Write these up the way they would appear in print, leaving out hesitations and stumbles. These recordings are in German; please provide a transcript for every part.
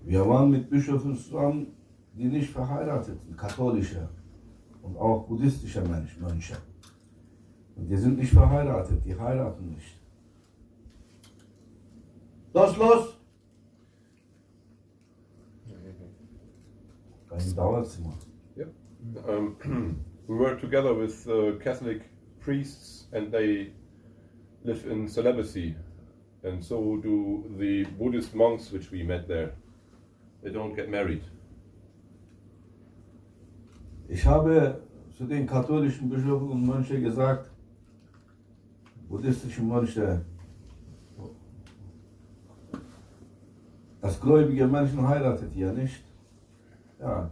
Wir waren mit Bischöfen zusammen, die nicht verheiratet sind, katholische und auch buddhistische Mönche. Und die sind nicht verheiratet, die heiraten nicht. Los! Kein Dauerzimmer. Yep. We were together with Catholic priests and they live in celibacy. And so do the Buddhist monks which we met there. They don't get married. Ich habe zu den katholischen Bischöfen und Mönchen gesagt, buddhistische Mönche, das gläubige Menschen heiratet ja nicht. Ja.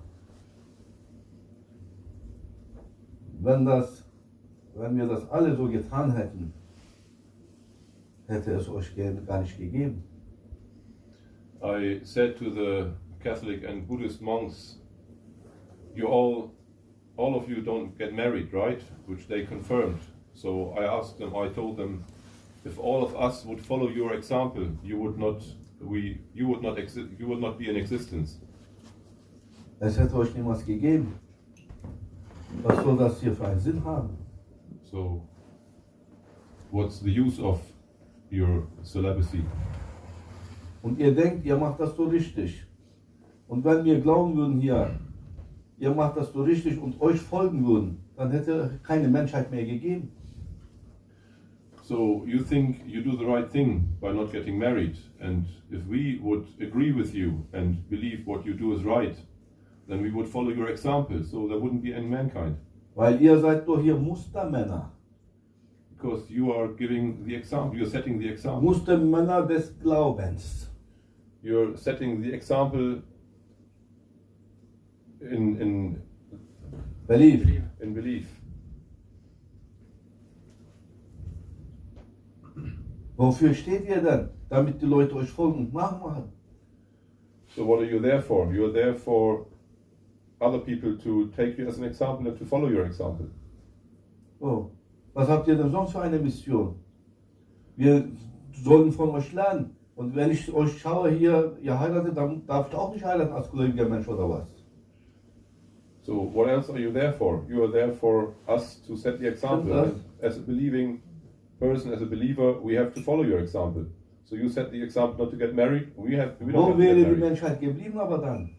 Wenn wir das alle so getan hätten, hätte es euch gar nicht gegeben. I said to the Catholic and Buddhist monks, you all of you don't get married, right? Which they confirmed. So I asked them, I told them, if all of us would follow your example, you would not be in existence. Es hätte euch niemals gegeben. Was soll das hier für einen Sinn haben? So, what's the use of your celibacy? Und ihr denkt, ihr macht das so richtig. Und wenn wir glauben würden hier, ihr macht das so richtig und euch folgen würden, dann hätte keine Menschheit mehr gegeben. So you think you do the right thing by not getting married, and if we would agree with you and believe what you do is right, then we would follow your example, so there wouldn't be any mankind. Weil ihr seid doch hier Mustermänner. Because you are giving the example, you're setting the example. Mustermänner des Glaubens. You're setting the example in Belief. In belief. Wofür steht ihr denn? Damit die Leute euch folgen und nachmachen. So what are you there for? You're there for other people to take you as an example and to follow your example. Oh. Was habt ihr denn sonst für eine Mission? Wir sollen von euch lernen. Und wenn ich euch schaue hier, ihr heiratet, dann darf ich auch nicht heiraten als gläubiger Mensch oder was? So what else are you there for? You are there for us to set the example. And as a believing person, as a believer, we have to follow your example. So you set the example not to get married. We don't have to Wo wäre get die married. Menschheit geblieben aber dann?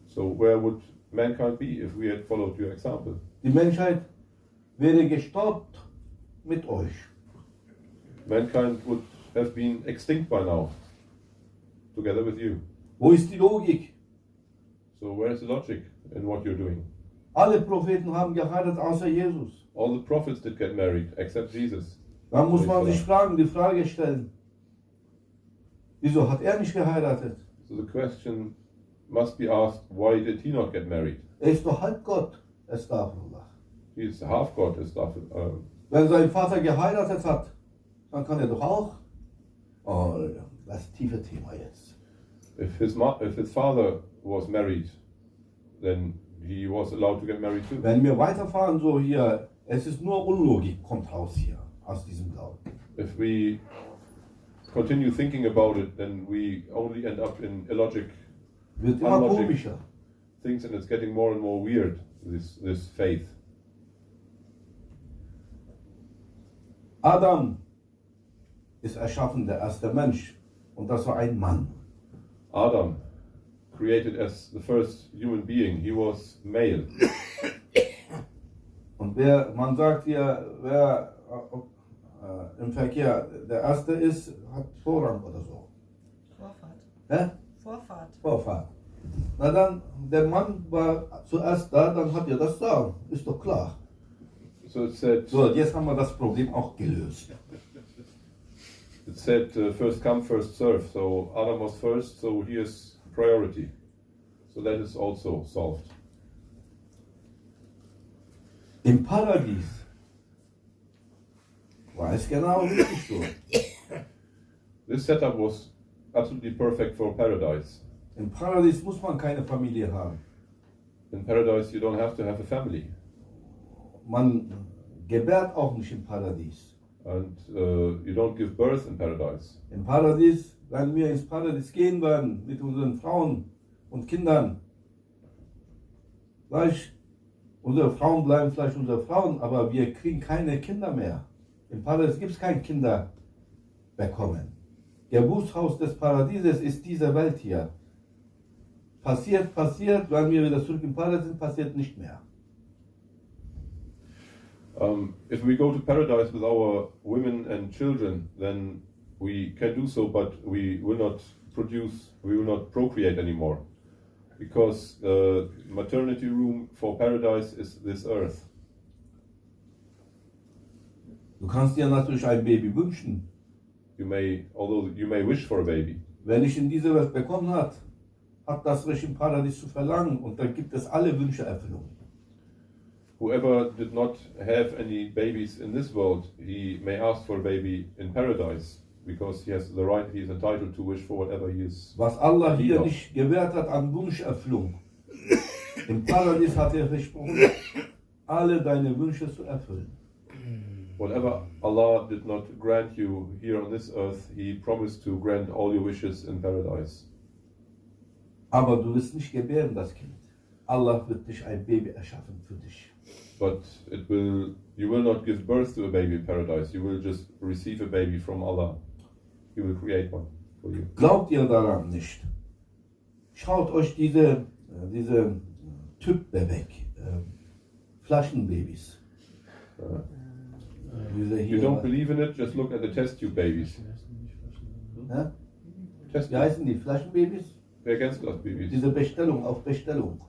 So where would mankind be if we had followed your example? Die Menschheit wäre gestoppt mit euch. Mankind would have been extinct by now, together with you. Wo ist die Logik? So where is the logic in what you're doing? Alle Propheten haben geheiratet außer Jesus. All the prophets did get married, except Jesus. Da muss man sich fragen, die Frage stellen. Wieso hat er nicht geheiratet? So the question must be asked, why did he not get married? Er ist doch Halbgott, Estağfurullah. He is half God, Wenn sein Vater geheiratet hat, dann kann er doch auch. Oh, das tiefe Thema jetzt. If his father was married, then he was allowed to get married too. Wenn wir weiterfahren so hier, es ist nur Unlogik, kommt raus hier, aus diesem Glauben. If we continue thinking about it, then we only end up in illogic Wird immer unlogic komischer. things, and it's getting more and more weird, this faith. Adam ist erschaffen, der erste Mensch. Und das war ein Mann. Adam, created as the first human being, he was male. Und man sagt hier, wer im Verkehr der Erste ist, hat Vorrang oder so. Vorfahrt. Hä? Vorfahrt. Vorfahrt. Na dann, der Mann war zuerst da, dann hat er das da. Ist doch klar. So it said, So, jetzt haben wir das Problem auch gelöst. it said first come, first serve. So Adam was first, so he is priority. So that is also solved. Im Paradies war es genau richtig so. This setup was absolutely perfect for paradise. Im Paradies muss man keine Familie haben. In paradise, you don't have to have a family. Man gebärt auch nicht im Paradies. and you don't give birth in paradise. Im Paradies, wenn wir ins Paradies gehen werden mit unseren Frauen und Kindern, vielleicht unsere Frauen bleiben vielleicht unsere Frauen, aber wir kriegen keine Kinder mehr. Im Paradies gibt es kein Kinder bekommen. Geburtshaus des Paradieses ist diese Welt hier. Passiert, wenn wir wieder zurück im Paradies sind, passiert nicht mehr. If we go to paradise with our women and children, then we can do so, but we will not procreate anymore, because the maternity room for paradise is this earth. Du kannst dir natürlich ein Baby wünschen. Although you may wish for a baby. Wer nicht in diese Welt bekommen hat das Recht im Paradies zu verlangen, und dann gibt es alle Wünsche Erfüllung. Whoever did not have any babies in this world, he may ask for a baby in paradise, because he has the right, he is entitled to wish for whatever he is. Was Allah hier of. nicht gewährt hat an Wunscherfüllung. Im Paradies hat er versprochen, alle deine Wünsche zu erfüllen. Whatever Allah did not grant you here on this earth, He promised to grant all your wishes in paradise. Aber du wirst nicht gebären, das Kind. Allah wird dich ein Baby erschaffen für dich. But you will not give birth to a baby in paradise. You will just receive a baby from Allah. He will create one for you. Glaubt ihr daran nicht? Schaut euch diese Typ-Bebek, Flaschenbabys. You don't believe in it? Just look at the test tube babies. Wie heißen die? Flaschenbabys? Reagenzglasbabys. Diese Bestellung auf Bestellung.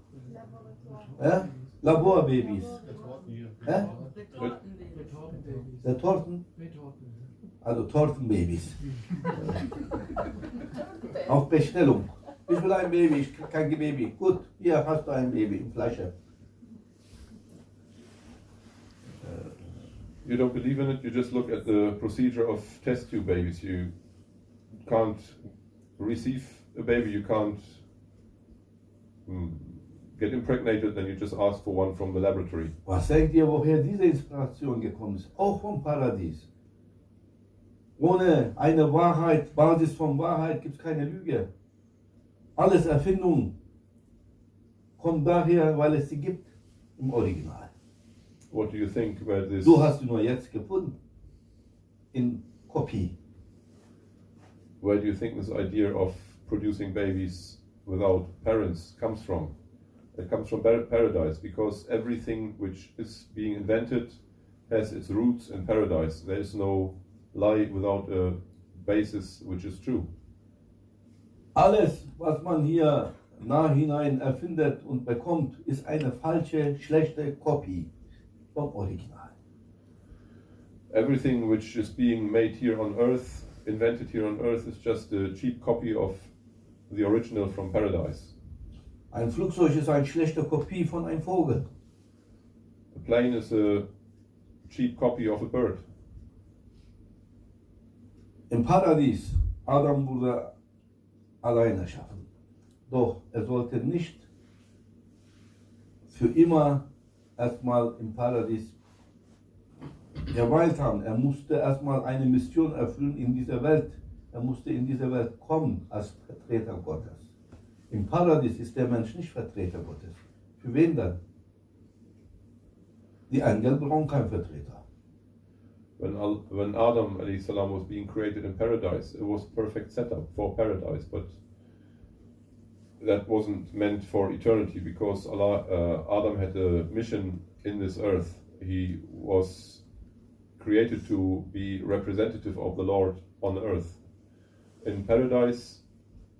Laborbabys. Der Torten? Also Tortenbabys. Auf Bestellung. Ich will ein Baby, ich krieg kein Baby. Gut, hier hast du ein Baby in Flasche. You don't believe in it, you just look at the procedure of test tube babies. You can't receive a baby, you can't get impregnated, then you just ask for one from the laboratory. Was denkt ihr, woher diese Inspiration gekommen ist? Auch vom Paradies. Ohne eine Wahrheit, Basis von Wahrheit gibt es keine Lüge. Alles Erfindung kommt daher, weil es sie gibt im Original. What do you think about this? Du hast sie nur jetzt gefunden. In Kopie. Where do you think this idea of producing babies without parents comes from? It comes from paradise, because everything which is being invented has its roots in paradise. There is no lie without a basis which is true. Alles, was man hier nachhinein erfindet und bekommt, ist eine falsche, schlechte Kopie vom Original. Everything which is being made here on earth, invented here on earth, is just a cheap copy of the original from paradise. Ein Flugzeug ist eine schlechte Kopie von einem Vogel. A plane is a cheap copy of a bird. Im Paradies, Adam wurde alleine erschaffen. Doch er sollte nicht für immer erstmal im Paradies geweilt haben. Er musste erstmal eine Mission erfüllen in dieser Welt. Er musste in diese Welt kommen als Vertreter Gottes. Im Paradies ist der Mensch nicht Vertreter Gottes. Für wen dann? Die Engel brauchen keinen Vertreter. When Adam alayhi salam was being created in paradise, it was perfect setup for paradise, but that wasn't meant for eternity, because Adam had a mission in this earth. He was created to be representative of the Lord on earth. In paradise,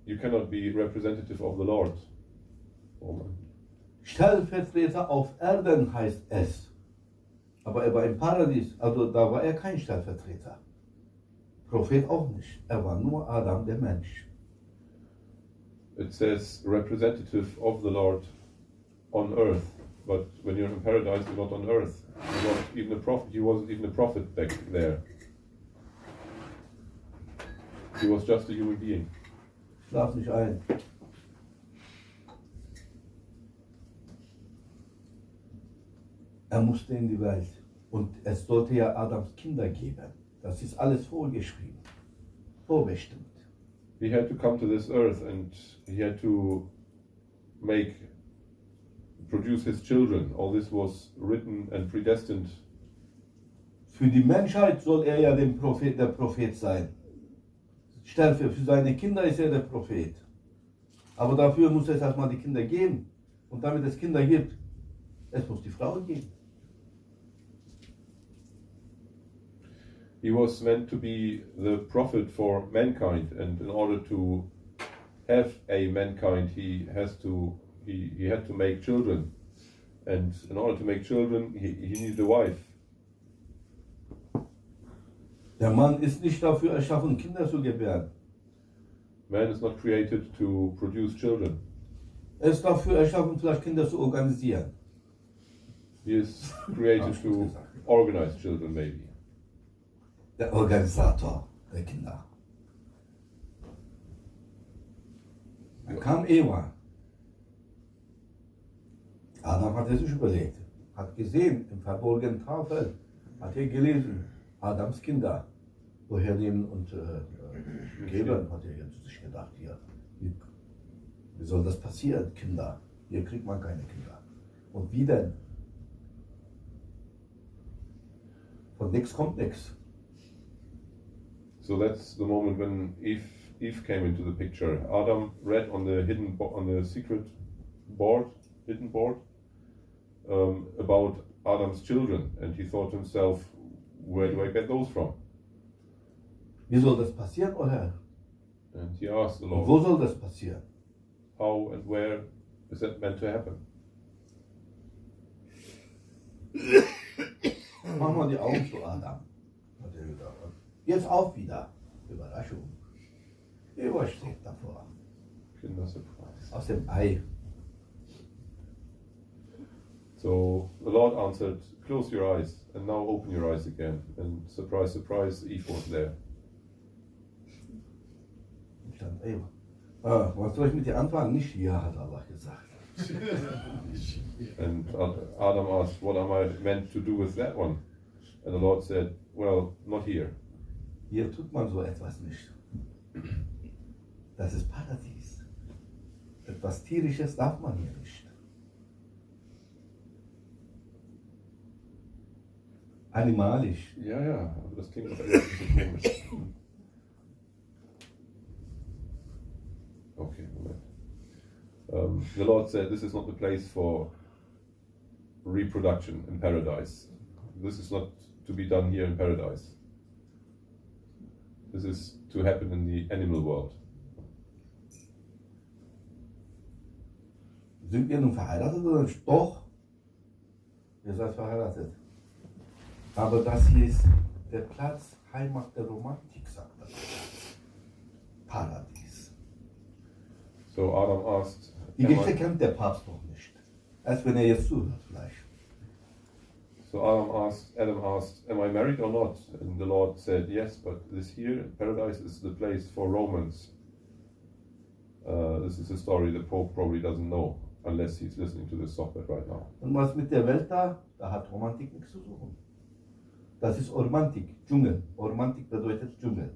you cannot be representative of the Lord. Stellvertreter auf Erden heißt es. Aber er war im Paradies, also da war er kein Stellvertreter. Prophet auch nicht. Er war nur Adam, der Mensch. It says representative of the Lord on earth, but when you're in paradise, you're not on earth. You're not even a prophet. He wasn't even a prophet back there. He was just a human being. Schlaf nicht ein. Er musste in die Welt. Und es sollte ja Adams Kinder geben. Das ist alles vorgeschrieben, vorbestimmt. He had to come to this earth and he had to produce his children. All this was written and predestined. Für die Menschheit soll er ja der Prophet sein. Für seine Kinder ist er der Prophet. Aber dafür muss es erstmal die Kinder geben. Und damit es Kinder gibt, es muss die Frau geben. He was meant to be the prophet for mankind, and in order to have a mankind, he had to make children, and in order to make children, he needed a wife. Der Mann ist nicht dafür erschaffen, Kinder zu gebären. Man is not created to produce children. Er ist dafür erschaffen, vielleicht Kinder zu organisieren. He is created to organize children, maybe. Der Organisator der Kinder. Dann kam Eva. Adam hat es sich überlegt, hat gesehen im verborgenen Tafel, hat er gelesen, Adams Kinder, woher nehmen und geben, hat er jetzt sich gedacht, hier, wie soll das passieren, Kinder? Hier kriegt man keine Kinder. Und wie denn? Von nichts kommt nichts. So that's the moment when Eve came into the picture. Adam read on the hidden board about Adam's children, and he thought to himself, where do I get those from? Wie soll das passieren, o Herr? And he asked the Und Lord, wo soll das passieren? how and where is that meant to happen? Mach mal die Augen zu, Adam, hat er gedacht. Jetzt auch wieder. Überraschung. Eva steht davor. Kinder surprise. Aus dem Ei. So the Lord answered, close your eyes, and now open your eyes again. And surprise, surprise, Eve was there. Und stand Eva. Was soll ich mit dir anfangen? Nicht hier, hat Allah gesagt. And Adam asked, what am I meant to do with that one? And the Lord said, well, not here. Hier tut man so etwas nicht. Das ist Paradies. Etwas Tierisches darf man hier nicht. Animalisch. Ja, aber das klingt doch eher ein bisschen komisch. Okay, Moment. The Lord said, this is not the place for reproduction in paradise. This is not to be done here in paradise. This is to happen in the animal world. Sind wir nun verheiratet oder nicht? Doch. Ihr seid verheiratet. Aber das hier ist der Platz, Heimat der Romantik, sagt er. Paradies. So Adam asked, Die Geschichte kennt der Papst noch nicht. Erst wenn er jetzt zuhört, vielleicht. So Adam asked, am I married or not? And the Lord said, yes, but this here, paradise, is the place for romance. This is a story the Pope probably doesn't know, unless he's listening to this Sohbet right now. Und was mit der Welt da? Da hat Romantik nichts zu suchen. Das ist Romantik, Dschungel. Romantik bedeutet Dschungel.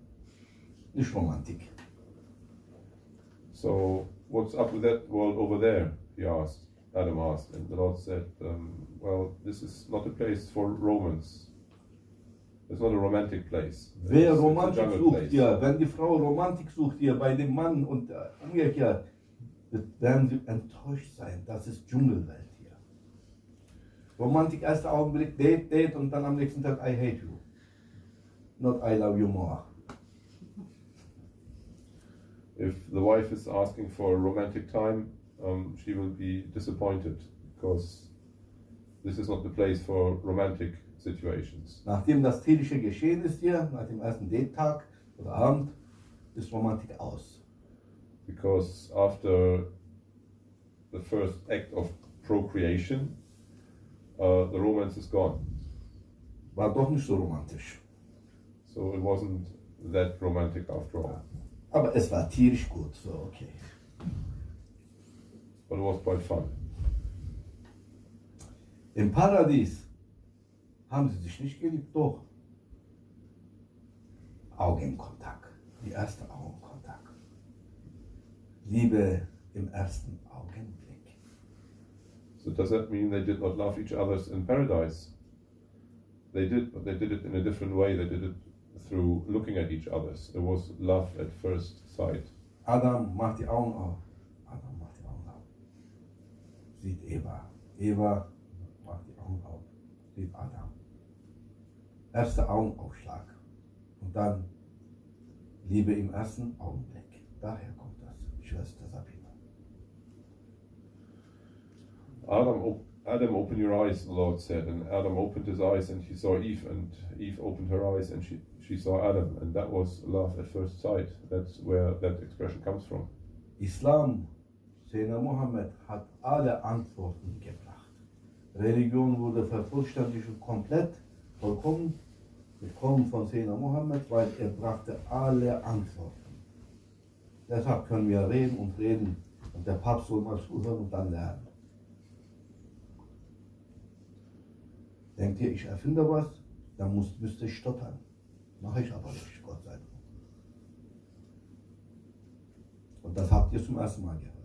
Nicht Romantik. So what's up with that world over there? Adam asked, and the Lord said, well, this is not a place for romance. It's not a romantic place. Wer It's a Romantik jungle sucht place. hier, wenn die Frau Romantik sucht hier bei dem Mann und umgekehrt, werden sie enttäuscht sein. Das ist Dschungelwelt hier. Romantik, erster Augenblick, Date und dann am nächsten Tag I hate you. Not I love you more. If the wife is asking for a romantic time, she will be disappointed because this is not the place for romantic situations. Nachdem das Tierische geschehen ist hier, nach dem ersten Date-Tag oder Abend, ist Romantik aus. Because after the first act of procreation, the romance is gone. War doch nicht so romantisch. So it wasn't that romantic after all. Aber es war tierisch gut, so okay. But it was quite fun. Im Paradies haben sie sich nicht geliebt, doch. Augenkontakt. Die erste Augenkontakt. Liebe im ersten Augenblick. So does that mean they did not love each other in paradise? They did, but they did it in a different way. They did it through looking at each other. It was love at first sight. Adam macht die Augen auf. Adam macht die Augen auf. Sieht Eva. Eva macht die Augen auf. Sieht Adam. Erster Augenaufschlag. Und dann Liebe im ersten Augenblick. Daher kommt das, Schwester Sabina. Adam, open your eyes, the Lord said, and Adam opened his eyes and he saw Eve, and Eve opened her eyes and she saw Adam, and that was love at first sight. That's where that expression comes from. Islam, Sayyidina Mohammed, hat alle Antworten gebracht. Religion wurde vervollständigt und komplett, vollkommen, mit Kommen von Sayyidina Mohammed, weil er brachte alle Antworten. Deshalb können wir reden und der Papst soll mal zuhören und dann lernen. Denkt ihr, ich erfinde was? Dann müsste ich stottern. Mache ich aber nicht, Gott sei Dank. Und das habt ihr zum ersten Mal gehört.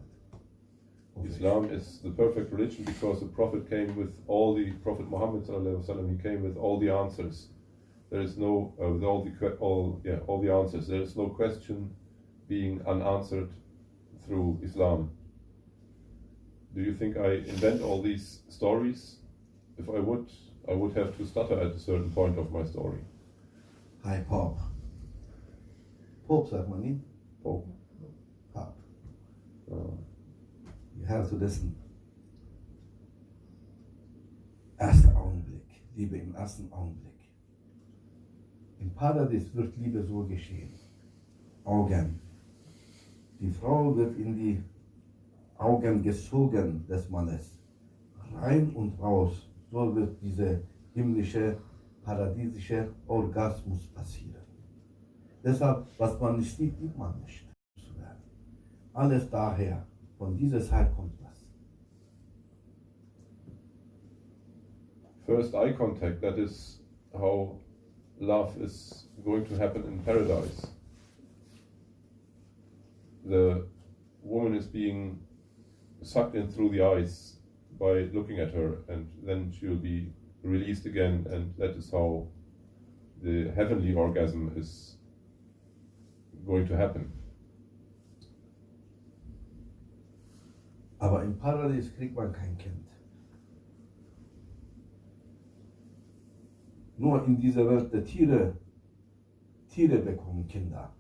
Islam is the perfect religion because the Prophet came with Prophet Muhammad sallallahu alaihi wasallam, he came with all the answers. There is no, with all the answers. There is no question being unanswered through Islam. Do you think I invent all these stories? If I would have to stutter at a certain point of my story. Hi, Pope. Pope sagt man nie? Pope. Papst. You have to listen. Erster Augenblick. Liebe im ersten Augenblick. Im Paradies wird Liebe so geschehen. Augen. Die Frau wird in die Augen gezogen des Mannes. Rein und raus. So wird dieser himmlische, paradiesische Orgasmus passieren. Deshalb, was man nicht sieht, sieht man nicht. Alles daher, von dieser Zeit kommt das. First eye contact, that is how love is going to happen in paradise. The woman is being sucked in through the eyes by looking at her, and then she will be released again, and that is how the heavenly orgasm is going to happen. Aber im Paradies kriegt man kein Kind. Nur in dieser Welt der Tiere bekommen Kinder.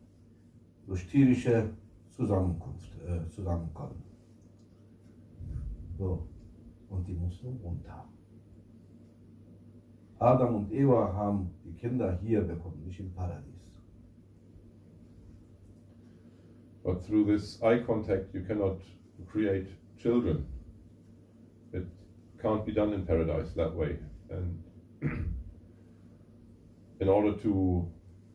Durch tierische Zusammenkommen. So. Und die mussten runter. Adam und Eva haben die Kinder hier bekommen, nicht im Paradies. But through this eye contact you cannot create children. It can't be done in paradise that way. And in order to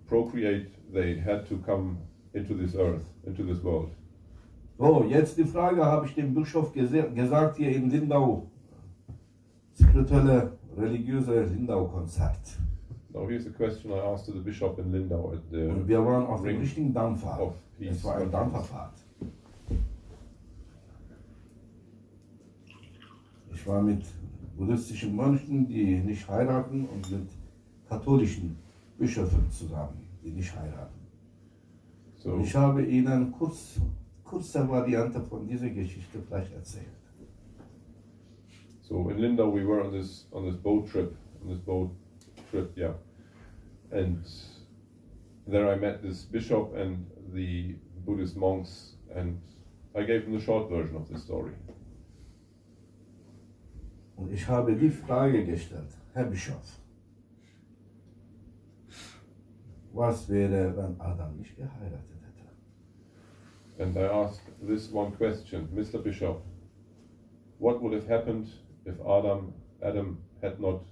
procreate, they had to come into this earth, into this world. So, jetzt die Frage, habe ich dem Bischof gesagt hier in Lindau. Spirituelle, religiöse Lindau-Konzert. Now here's a question I asked to the bishop in Lindau at the Und wir waren auf dem Ring richtigen Dampfer. of Peace. Es war eine Dampferfahrt. Ich war mit buddhistischen Mönchen, die nicht heiraten, und mit katholischen Bischöfen zusammen, die nicht heiraten. So, Und ich habe Ihnen kurze Variante von dieser Geschichte vielleicht erzählt. so in Lindau we were on this boat trip, yeah, and there I met this bishop and the Buddhist monks, and I gave them the short version of the story. Und ich habe die Frage gestellt, Herr Bischof, was wäre, wenn Adam nicht geheiratet hätte? And I asked this one question, Mr. Bishop, what would have happened if Adam had not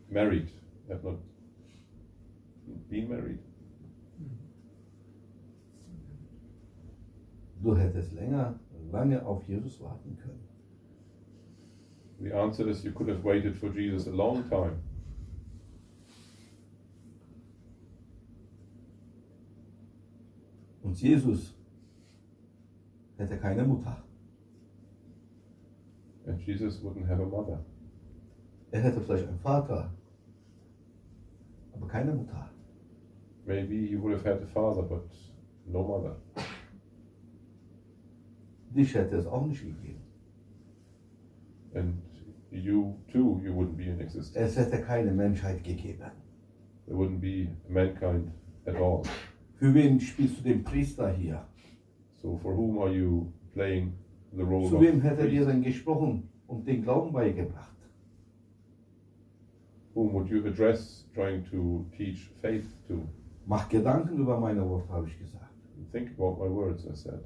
married, had not been married? Du hättest lange auf Jesus warten können. The answer is you could have waited for Jesus a long time. Und Jesus hätte keine Mutter. And Jesus wouldn't have a mother. Er hätte vielleicht einen Vater, aber keine Mutter. Maybe he would have had a father, but no mother. Dich hätte es auch nicht gegeben. And you too, you wouldn't be in existence. Es hätte keine Menschheit gegeben. There wouldn't be mankind at all. Für wen spielst du den Priester hier? So for whom are you playing the role Zu of wem hätte er dir priest? denn gesprochen und den Glauben beigebracht? Whom would you address trying to teach faith to? Mach Gedanken über meine Worte, habe ich gesagt. Think about my words, I said.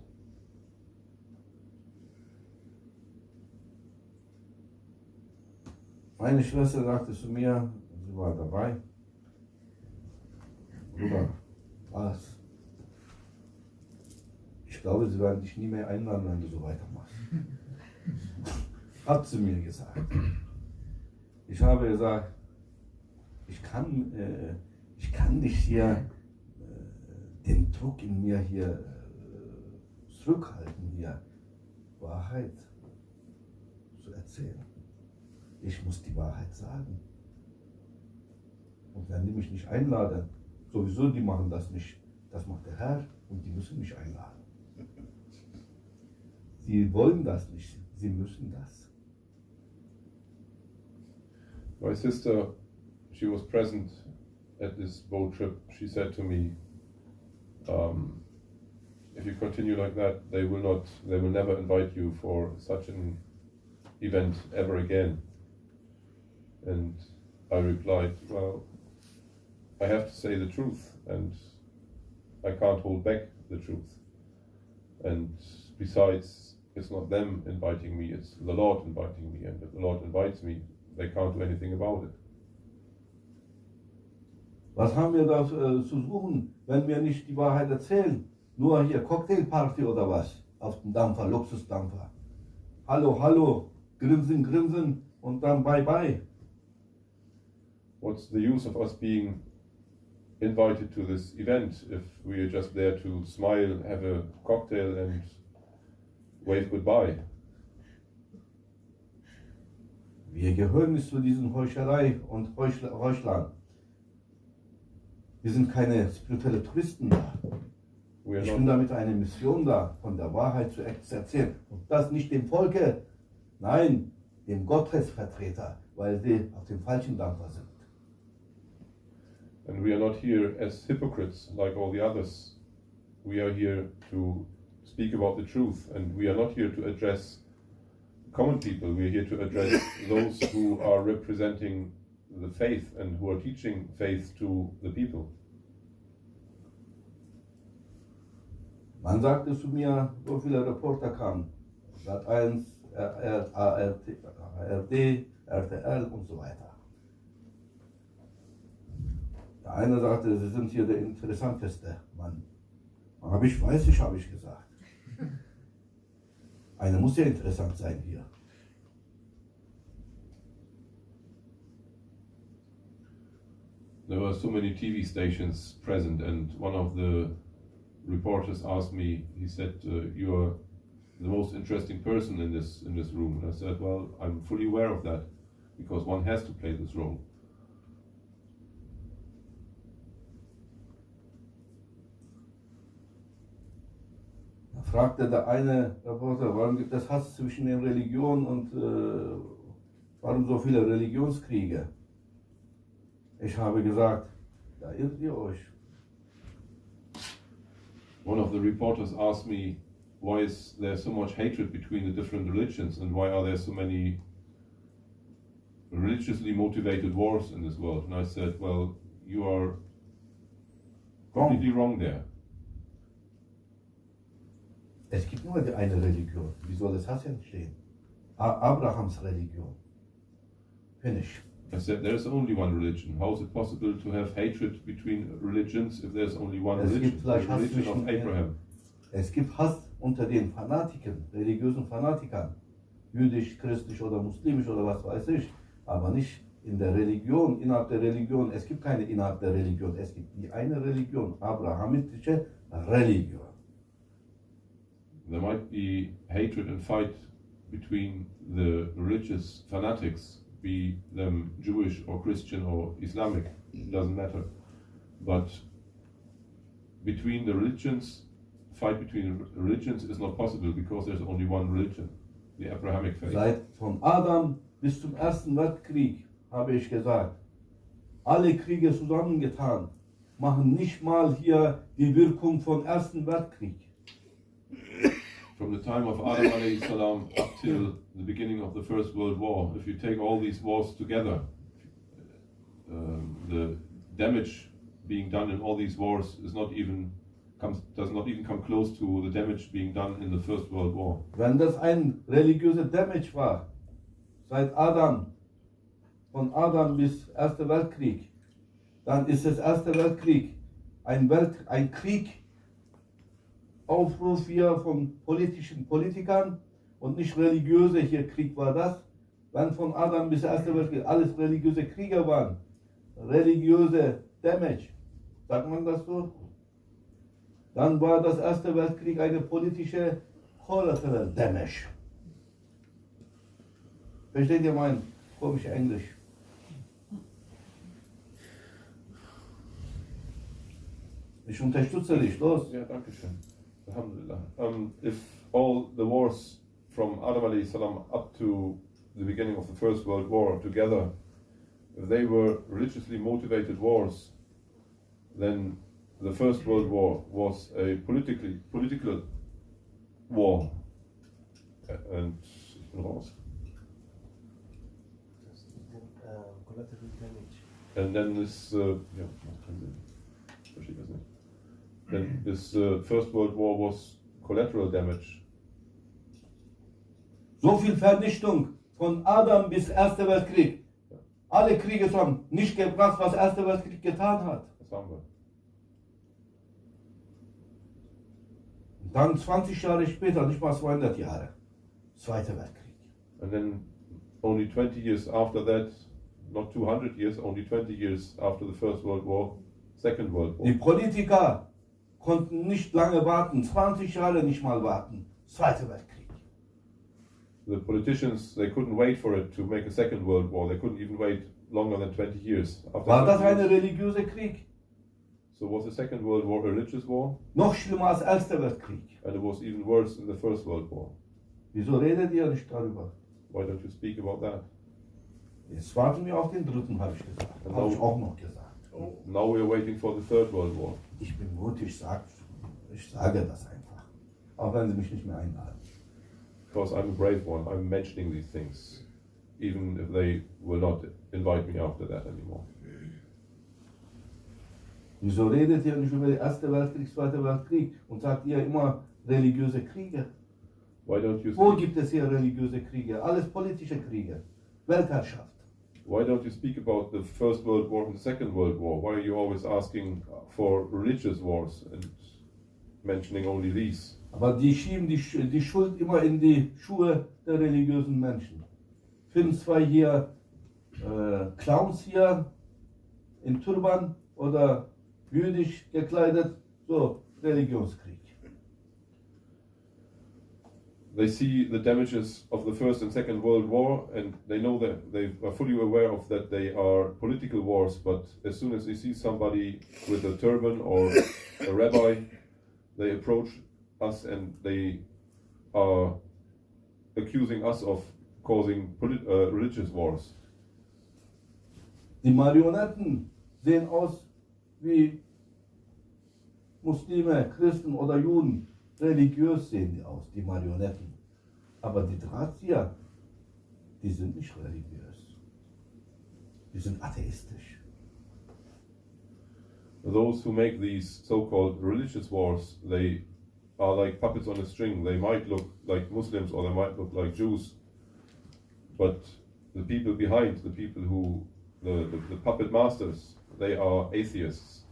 Meine Schwester sagte zu mir, sie war dabei, Bruder, was? Ich glaube, sie werden dich nie mehr einladen, wenn du so weitermachst. Hat sie mir gesagt. Ich habe gesagt, ich kann nicht hier den Druck in mir hier zurückhalten, hier Wahrheit zu erzählen. Ich muss die Wahrheit sagen. Und wenn die mich nicht einladen, sowieso, die machen das nicht. Das macht der Herr und die müssen mich einladen. Sie wollen das nicht, sie müssen das. My sister, she was present at this boat trip. She said to me, if you continue like that, they will never invite you for such an event ever again. And I replied, well, I have to say the truth, and I can't hold back the truth. And besides, it's not them inviting me, it's the Lord inviting me, and if the Lord invites me, they can't do anything about it. Was haben wir da zu suchen, wenn wir nicht die Wahrheit erzählen? Nur hier Cocktailparty oder was? Auf dem Dampfer, Luxusdampfer. Hallo, hallo, grinsen, grinsen und dann bye bye. What's the use of us being invited to this event if we are just there to smile, have a cocktail and wave goodbye? Wir gehören nicht zu diesen Heuchelei und Heuchlern. Wir sind keine spirituelle Touristen da. We are Ich bin not, da mit einer Mission da, von der Wahrheit zu erzählen. Und das nicht dem Volke, nein, dem Gottesvertreter, weil sie auf dem falschen Dampfer sind. and we are not here as hypocrites like all the others. We are here to speak about the truth, and we are not here to address common people. We are here to address those who are representing the faith and who are teaching faith to the people. Man sagte zu mir, so viele Reporter kamen, Sat.1, ARD, RTL und so weiter. Der eine sagte, Sie sind hier der interessanteste Mann. Habe ich gesagt. Einer muss ja interessant sein hier. There were so many TV stations present, and one of the reporters asked me, he said, you are the most interesting person in this room. And I said, well, I'm fully aware of that, because one has to play this role. Da fragte der eine Reporter, warum gibt es Hass zwischen den Religionen und warum so viele Religionskriege? Ich habe gesagt, da irrt ihr euch. One of the reporters asked me, why is there so much hatred between the different religions, and why are there so many religiously motivated wars in this world? And I said, well, you are completely wrong there. Es gibt nur die eine Religion. Wie soll das Hass entstehen? Abrahams Religion. Finish. I said, there's only one religion. How is it possible to have hatred between religions if there's only one Es religion? gibt The vielleicht Hass religion zwischen of Abraham. Es gibt Hass unter den Fanatikern, religiösen Fanatikern. Jüdisch, christlich oder muslimisch oder was weiß ich. Aber nicht in der Religion, innerhalb der Religion. Es gibt keine innerhalb der Religion. Es gibt die eine Religion, abrahamitische Religion. there might be hatred and fight between the religious fanatics, be them Jewish or Christian or Islamic, it doesn't matter. But between the religions, fight between religions is not possible because there's only one religion, the Abrahamic faith. Seit von Adam bis zum Ersten Weltkrieg, habe ich gesagt, alle Kriege zusammengetan, machen nicht mal hier die Wirkung vom Ersten Weltkrieg. From the time of Adam alayhi salam up till the beginning of the First World War, if you take all these wars together, the damage being done in all these wars does not even come close to the damage being done in the First World War. Wenn das ein religiöser Damage war, seit Adam, von Adam bis Erster Weltkrieg, dann ist das Erste Weltkrieg ein Krieg, Aufruf hier von politischen Politikern und nicht religiöser hier Krieg war das. Wenn von Adam bis Erster Weltkrieg alles religiöse Kriege waren, religiöse Damage, sagt man das so? Dann war das Erste Weltkrieg eine politische Collateral Damage. Versteht ihr mein komisches Englisch? Ich unterstütze dich, los. Yeah, danke schön. Alhamdulillah. If all the wars from Adam alayhi salam up to the beginning of the First World War together, if they were religiously motivated wars, then the First World War was a political war. And ich bin raus. Collateral damage. And then this, ja, macht keinen Sinn. Ich verstehe das nicht. Then this First World War was collateral damage. So viel Vernichtung von Adam bis Erster Weltkrieg. Alle Kriege haben nicht gebracht, was Erster Weltkrieg getan hat. Das haben wir. Dann 20 Jahre später, nicht mal 200 Jahre, Zweiter Weltkrieg. And then only 20 years after that, not 200 years, only 20 years after the First World War, Second World War. Die Politiker konnten nicht lange warten, 20 Jahre nicht mal warten, Zweiter Weltkrieg. The politicians, they couldn't wait for it to make a Second World War. They couldn't even wait longer than 20 years. After War das 20 ein years. religiöser Krieg? So was the Second World War a religious war? Noch schlimmer als Erster Weltkrieg. And it was even worse in the First World War. Wieso redet ihr nicht darüber? Why don't you speak about that? Jetzt warten wir auf den dritten, habe ich gesagt. Habe ich auch noch gesagt. Now we are waiting for the Third World War. Ich bin mutig, ich sage das einfach. Auch wenn sie mich nicht mehr einladen. Because I'm a brave one, I'm mentioning these things, even if they will not invite me after that anymore. Wieso redet ihr nicht über den Ersten Weltkrieg, Zweiter Weltkrieg und sagt ihr immer religiöse Kriege? Why don't you Wo speak, gibt es hier religiöse Kriege? Alles politische Kriege. Weltherrschaft. why don't you speak about the First World War and the Second World War? Why are you always asking for religious wars and mentioning only these? Aber die schieben die Schuld immer in die Schuhe der religiösen Menschen. Finden zwar hier Clowns hier in Turban oder jüdisch gekleidet, so Religionskrieg. They see the damages of the First and Second World War, and they know that they are fully aware of that they are political wars, but as soon as they see somebody with a turban or a rabbi, they approach us and they are accusing us of causing religious wars. Die Marionetten sehen aus wie Muslime, Christen oder Juden. Religiös sehen die aus, die Marionetten. Aber die Drahtzieher, die sind nicht religiös. Die sind atheistisch. Those who make these so-called religious wars, they are like puppets on a string. They might look like Muslims or they might look like Jews, but the people behind, the people who, the puppet masters, they are atheists.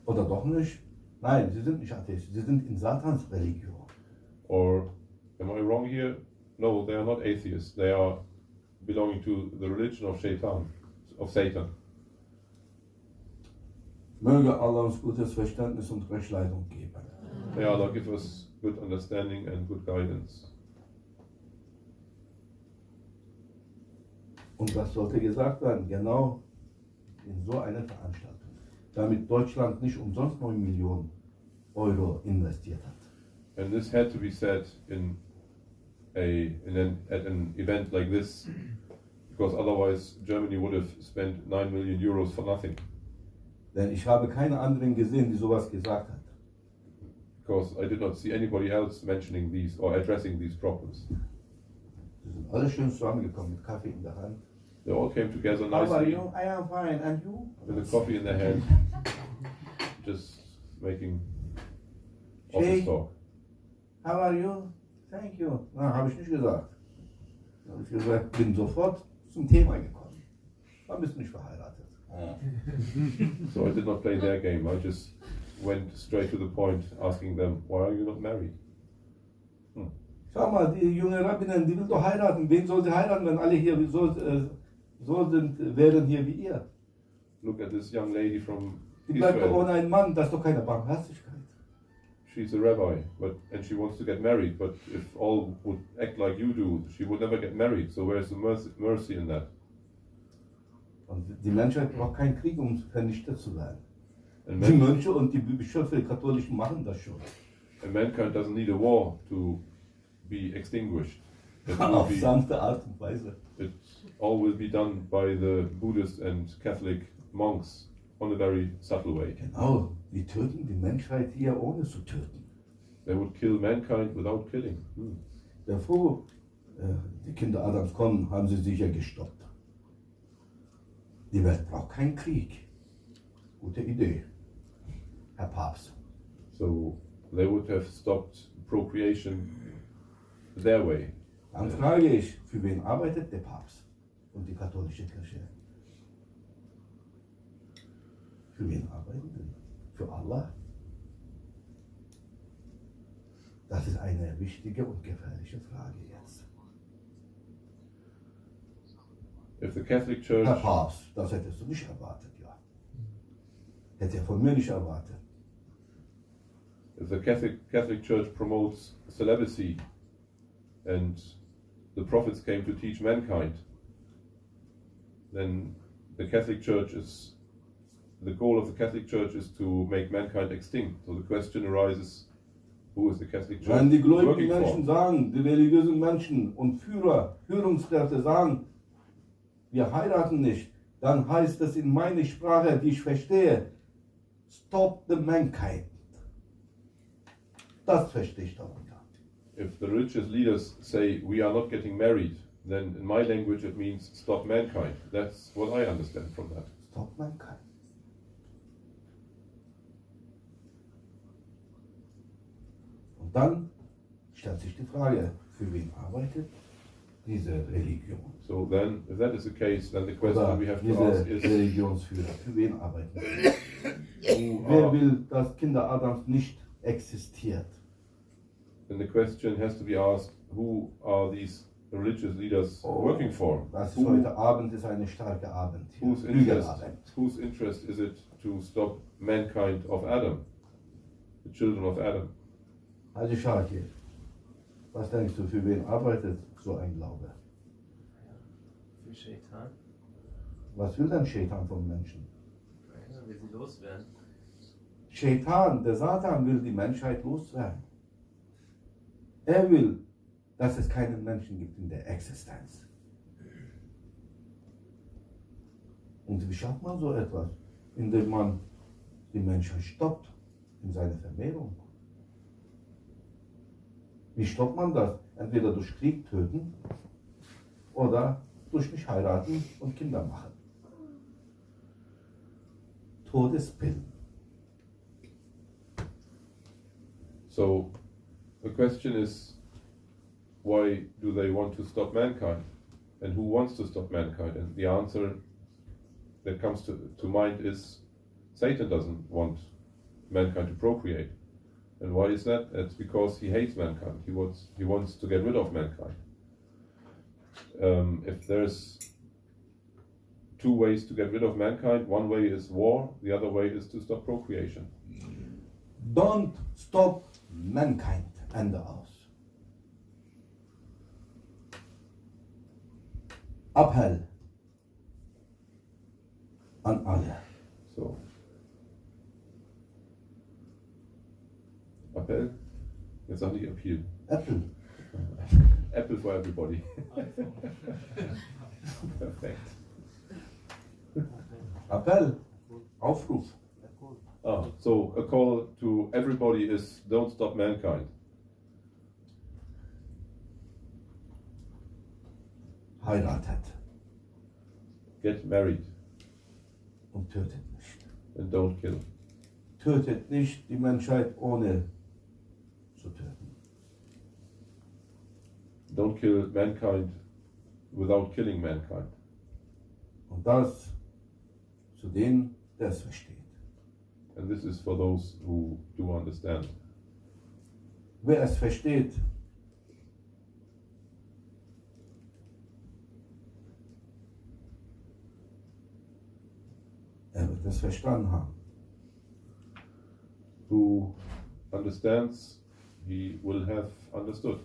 Oder doch nicht? Nein, sie sind nicht atheistisch. Sie sind in Satans Religion. Or am I wrong here? No, they are not atheists. They are belonging to the religion of Shaitan, of Satan. Möge Allah uns gutes Verständnis und Rechtsleitung geben. May Allah give us good understanding and good guidance. Und das sollte gesagt werden, genau in so einer Veranstaltung, damit Deutschland nicht umsonst 9 Millionen Euro investiert hat. And this had to be said at an event like this, because otherwise Germany would have spent 9 million euros for nothing. Denn ich habe keine anderen gesehen, die sowas gesagt hat. Because I did not see anybody else mentioning these or addressing these problems. Sie sind alle schön zusammengekommen mit Kaffee in der Hand. They all came together How are nicely you? I am fine. And you? with a coffee in their hand, just making Hey. office talk. How are you? Thank you. Na, habe ich nicht gesagt. Dann habe ich gesagt, bin sofort zum Thema gekommen. Wann bist du nicht verheiratet? So I did not play their game. I just went straight to the point, asking them, why are you not married? Schau mal, die junge Rabbinin, die will doch heiraten. Wen soll sie heiraten, wenn alle hier wären hier wie ihr? Look at this young lady from Die bleibt doch Israel. ohne einen Mann. Das ist doch keine Barmherzigkeit. She's a rabbi, and she wants to get married. But if all would act like you do, she would never get married. So where's the mercy in that? Und die Menschheit braucht keinen Krieg, um vernichtet zu werden. And, Die Mönche und die Bischöfe, die Katholischen machen das schon. and mankind doesn't need a war to be extinguished. Auf sanfte Art und Weise. It all will be done by the Buddhist and Catholic monks on a very subtle way. Genau, die töten die Menschheit hier ohne zu töten. They would kill mankind without killing. Bevor die Kinder Adams kommen, haben sie sicher gestoppt. Die Welt braucht keinen Krieg. Gute Idee, Herr Papst. So they would have stopped procreation their way. Dann frage ich, für wen arbeitet der Papst und die katholische Kirche? Für wen arbeiten sie? Für Allah? Das ist eine wichtige und gefährliche Frage jetzt. If the Catholic Church, Herr Papst, das hättest du nicht erwartet, ja. Hätte er von mir nicht erwartet. if the Catholic Church promotes celibacy, and the prophets came to teach mankind, then the goal of the Catholic Church is to make mankind extinct. So the question arises, who is the Catholic Church Wenn die gläubigen working Menschen for? sagen, die religiösen Menschen und Führungskräfte sagen, wir heiraten nicht, dann heißt es in meiner Sprache, die ich verstehe, stop the mankind. Das verstehe ich darunter. If the religious leaders say we are not getting married, then in my language it means stop mankind. That's what I understand from that. Stop mankind. Und dann stellt sich die Frage, für wen arbeitet diese Religion? So then, if that is the case, then the question Oder we have to diese ask is, Religionsführer, für wen arbeiten sie? who Wer are, will, dass Kinder Adams nicht existiert? then the question has to be asked, who are these religious leaders working for? Das ist Who- heute Abend, ist eine starke Abend. hier. Lügenabend. whose interest is it to stop mankind of Adam, the children of Adam? Also Schalke, was denkst du, für wen arbeitet so ein Glaube? Für Shaitan. Was will denn Shaitan vom Menschen? Ja, wir sie loswerden. Shaitan, der Satan, will die Menschheit loswerden. Er will, dass es keinen Menschen gibt in der Existenz. Und wie schafft man so etwas? Indem man die Menschheit stoppt in seiner Vermehrung. Wie stoppt man das? Entweder durch Krieg töten oder durch nicht heiraten und Kinder machen. Todespillen. So the question is, why do they want to stop mankind? And who wants to stop mankind? And the answer that comes to mind is Satan doesn't want mankind to procreate. And why is that? It's because he hates mankind. He wants to get rid of mankind. If there's two ways to get rid of mankind, one way is war, the other way is to stop procreation. Don't stop Mankind, Ende aus. Appell an alle. So. Appell? Jetzt sag nicht Appeal. Apple. Apple for everybody. Perfekt. Appell. Aufruf. So a call to everybody is don't stop mankind. Heiratet Get married und tötet nicht. and don't kill. Tötet nicht die Menschheit ohne zu töten. Don't kill mankind without killing mankind. Und das zu denen, der es versteht. And this is for those who do understand. Wer es versteht, er wird es verstanden haben. Who understands, he will have understood.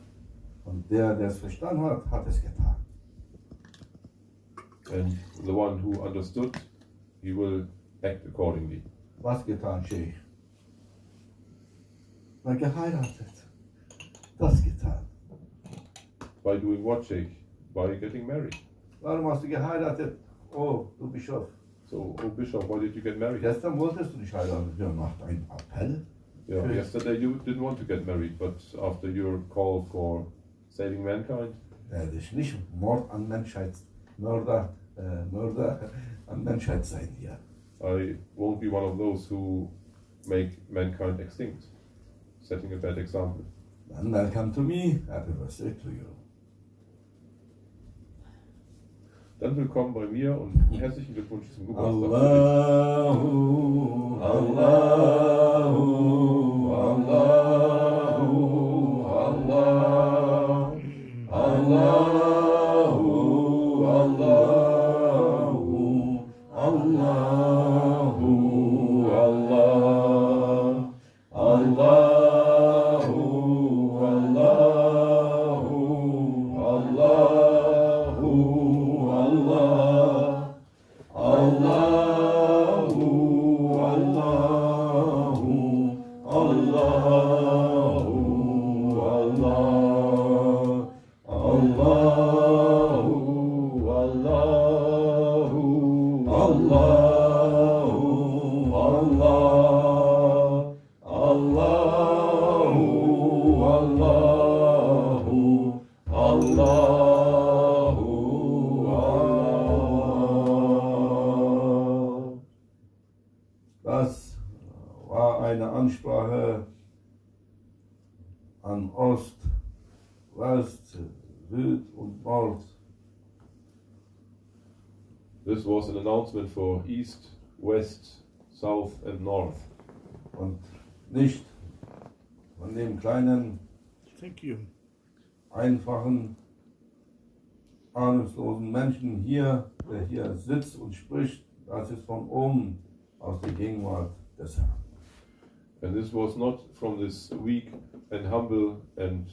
Und der es verstanden hat, hat es getan. And the one who understood, he will act accordingly. Was getan, Sheikh? Na, geheiratet. Das getan. By doing what, Sheikh? By getting married. Warum hast du geheiratet? Oh, du Bischof. So, oh Bishop, why did you get married? Gestern wolltest du nicht heiraten. Ja, macht einen Appell. Yeah, Okay. yesterday you didn't want to get married, but after your call for saving mankind, Werde ich nicht Mord an Menschheit, Mörder an Menschheit sein hier. I won't be one of those who make mankind extinct, setting a bad example. Then welcome to me, happy birthday to you. Dann willkommen bei mir und herzlichen Glückwunsch zum Geburtstag. Allahu, Allahu, Allahu, Allah, Allahu, Allahu, Allahu, Allah, Allahu, Allahu, Allahu, Allah, Allahu, Allahu, Allahu, Allah, Allahu, Allahu, Allahu, Allahu, Allahu, Allah. Das war eine Ansprache an Ost, West, Süd und Nord. This was an announcement for East, West, South and North. Und nicht von dem kleinen, Thank you. einfachen, ahnungslosen Menschen hier, der hier sitzt und spricht. Das ist von oben aus der Gegenwart des Herrn. And this was not from this weak and humble and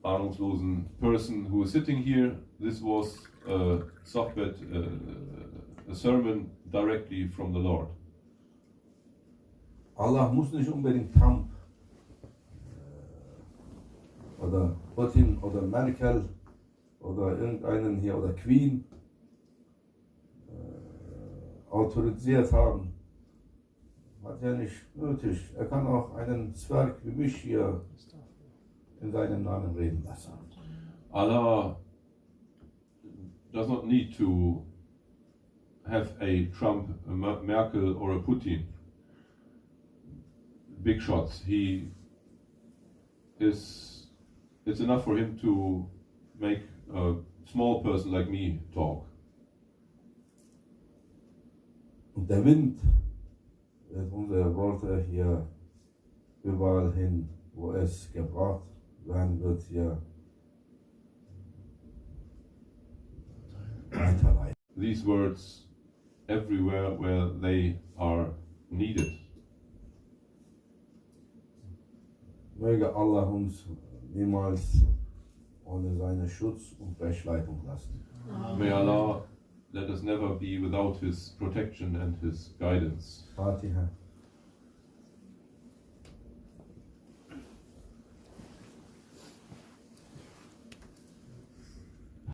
ahnungslosen person who is sitting here. This was a Sohbet, a sermon directly from the Lord. Allah muss nicht unbedingt Trump oder Putin oder Merkel oder irgendeinen hier oder Queen autorisiert haben. Hat er nicht nötig. Er kann auch einen Zwerg wie mich hier in seinem Namen reden lassen. Allah does not need to have a Trump, a Merkel or a Putin. Big shots. It's enough for him to make a small person like me talk. Und der Wind wird unsere Worte hier überall hin, wo es gebraucht werden wird, hier weiterleiten. These words everywhere where they are needed. Möge Allah uns niemals ohne seinen Schutz und Rechtsleitung lassen. May Allah let us never be without His protection and His guidance. Fatiha.